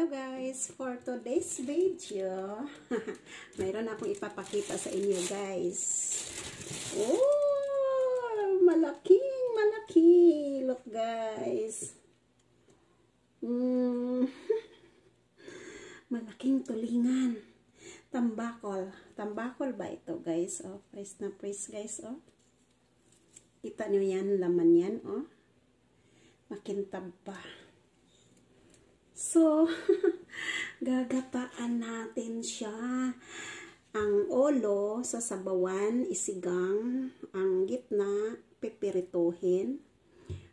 Hello guys, for today's video, mayroon akong ipapakita sa inyo guys. Oh, malaki. Look guys. Malaking tulingan. Tambakol ba ito guys? Oh, press na press guys. Oh. Kita nyo yan, laman yan. Oh. Makintab pa. So, gagataan natin siya. Ang ulo, sasabawan, isigang. Ang gitna, pipirituhin.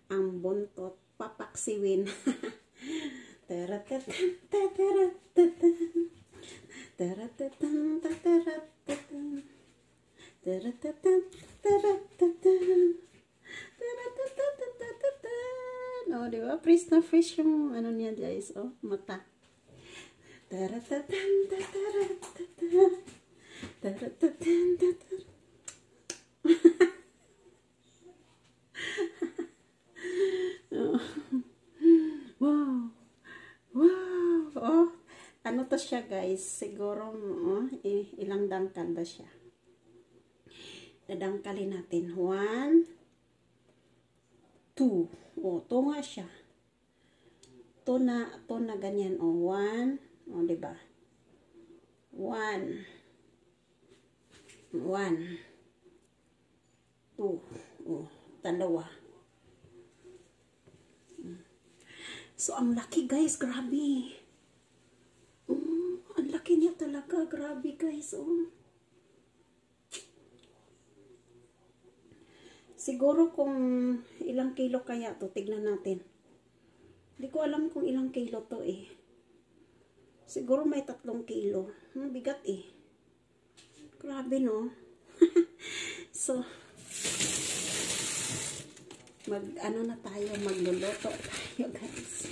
Ang buntot, papaksiwin. Oh, di ba? Fresh na fresh yung ano niya guys. Oh, mata. Wow. Oh, ano to siya guys? Siguro ilang dangkal ba siya? Dadangkalin natin. 1, 2. Oh, to nga siya. To na ganyan. Oh, 1. Oh, diba? 1. 2. Oh, dalawa. So, ang laki guys. Grabe. Ang laki niya talaga. Grabe guys. Oh. Siguro kung ilang kilo kaya to, tignan natin. Hindi ko alam kung ilang kilo to eh. Siguro may 3 kilo. Bigat eh. Grabe no. So, magluluto tayo guys.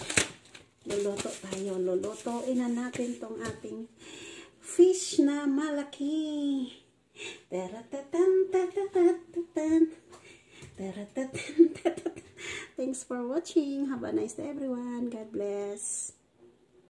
Lulutoin na natin tong ating fish na malaki. Thanks for watching. Have a nice day everyone. God bless.